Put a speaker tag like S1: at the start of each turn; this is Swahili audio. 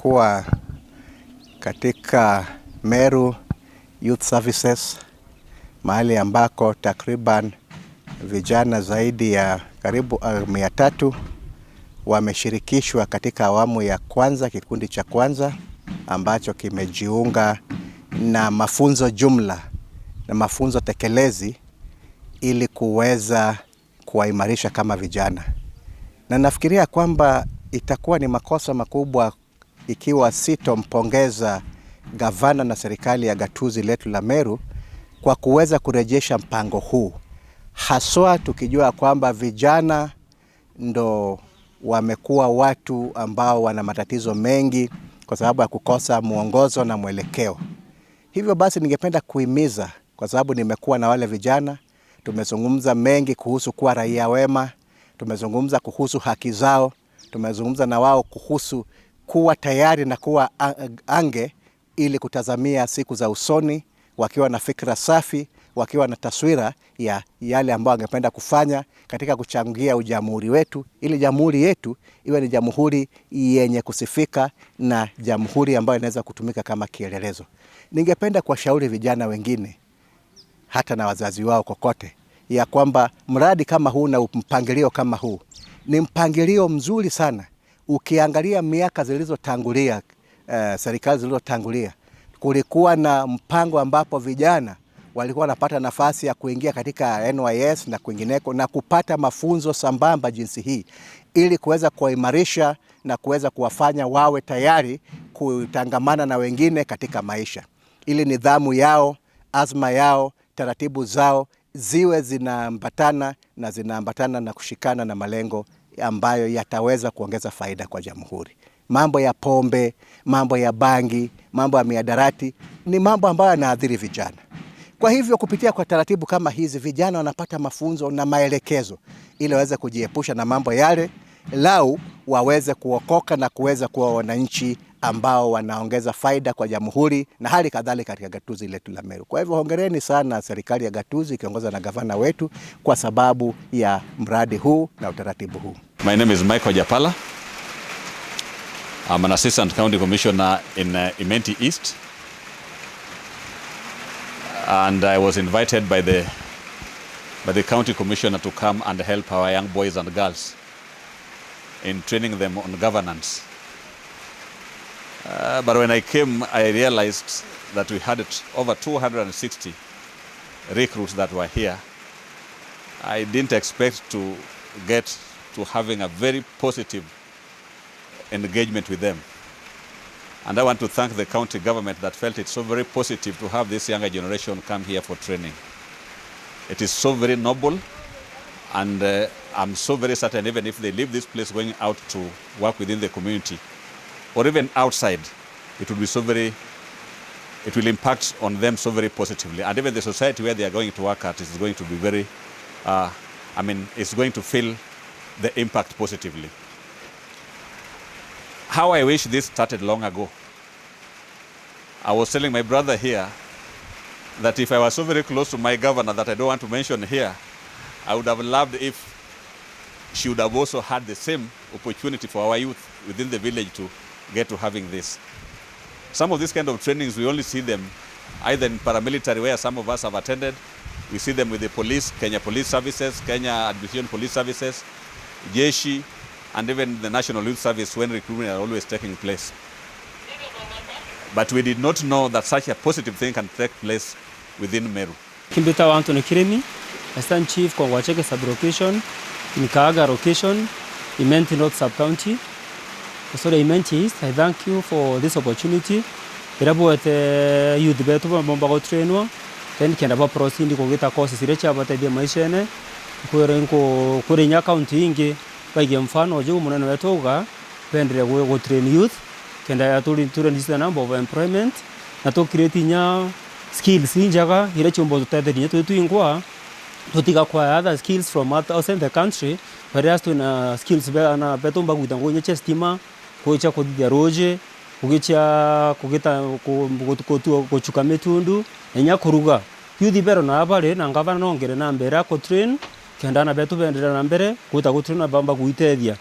S1: nimekuwa katika Meru Youth Services, mahali ambako takriban vijana zaidi ya karibu 300 wameshirikishwa katika awamu ya kwanza, kikundi cha kwanza ambacho kimejiunga na mafunzo jumla na mafunzo tekelezi ili kuweza kuwaimarisha kama vijana. Na nafikiria kwamba itakuwa ni makosa makubwa ikiwa sitompongeza gavana na serikali ya gatuzi letu la Meru kwa kuweza kurejesha mpango huu, haswa tukijua kwamba vijana ndo wamekuwa watu ambao wana matatizo mengi kwa sababu ya kukosa mwongozo na mwelekeo. Hivyo basi ningependa kuhimiza, kwa sababu nimekuwa na wale vijana, tumezungumza mengi kuhusu kuwa raia wema, tumezungumza kuhusu haki zao, tumezungumza na wao kuhusu kuwa tayari na kuwa ange ili kutazamia siku za usoni, wakiwa na fikra safi, wakiwa na taswira ya yale ambao wangependa kufanya katika kuchangia ujamhuri wetu, ili jamhuri yetu iwe ni jamhuri yenye kusifika na jamhuri ambayo inaweza kutumika kama kielelezo. Ningependa kuwashauri vijana wengine, hata na wazazi wao kokote, ya kwamba mradi kama huu na mpangilio kama huu ni mpangilio mzuri sana. Ukiangalia miaka zilizotangulia, serikali zilizotangulia, kulikuwa na mpango ambapo vijana walikuwa wanapata nafasi ya kuingia katika NYS na kwingineko na kupata mafunzo sambamba jinsi hii, ili kuweza kuimarisha na kuweza kuwafanya wawe tayari kutangamana na wengine katika maisha, ili nidhamu yao, azma yao, taratibu zao ziwe zinaambatana na kushikana na malengo ambayo yataweza kuongeza faida kwa jamhuri. Mambo ya pombe, mambo ya bangi, mambo ya miadarati ni mambo ambayo yanaathiri vijana. Kwa hivyo kupitia kwa taratibu kama hizi, vijana wanapata mafunzo na maelekezo ili waweze kujiepusha na mambo yale, lau waweze kuokoka na kuweza kuwa wananchi ambao wanaongeza faida kwa jamhuri na hali kadhalika katika gatuzi letu la Meru. Kwa hivyo hongereni sana serikali ya gatuzi ikiongozwa na gavana wetu kwa sababu ya mradi huu na utaratibu huu.
S2: My name is Michael Japala. I'm an assistant county commissioner in Imenti East. And I was invited by the county commissioner to come and help our young boys and girls in training them on governance. But when I came, I realized that we had over 260 recruits that were here. I didn't expect to get to having a very positive engagement with them. And I want to thank the county government that felt it so very positive to have this younger generation come here for training. It is so very noble, and I'm so very certain even if they leave this place going out to work within the community or even outside, it will impact on them so very positively. And even the society where they are going to work at is going to be very, it's going to feel the impact positively. How I wish this started long ago. I was telling my brother here that if I was so very close to my governor that I don't want to mention here, I would have loved if she would have also had the same opportunity for our youth within the village to get to having this. Some of these kind of trainings, we only see them either in paramilitary, where some of us have attended. We see them with the police, Kenya Police Services, Kenya Administration Police Services, Jeshi, and even the National Youth Service when recruitment are always taking place. But we did not know that such a positive thing can take place within Meru.
S3: Kimbita wa Anthony Kiremi, Assistant Chief Kongwacheke Sub-Location, in Kaaga Location, Imenti North Sub-County. So the Imenti East, I thank you for this opportunity. Irabu at youth betu bomba go trainwa, then kenda ba prosindi ko gita courses irecha bata dia maishene, kure nya county ingi. Bagi mfano wajibu mwanano wetoga pendere go train youth kenda ya tuli this number of employment na to create nya skills injaga ire chombo tutade nya tu ingwa tutika kwa other skills from outside the country, whereas to na skills be ana betomba kutango nya chestima ko cha ko dia roje kugicha ko chuka metundu nya kuruga youth bero na abale na ngavana nongere na mbera ko train kenda na betu bendera na mbere kuta kutruna bamba kuitethia.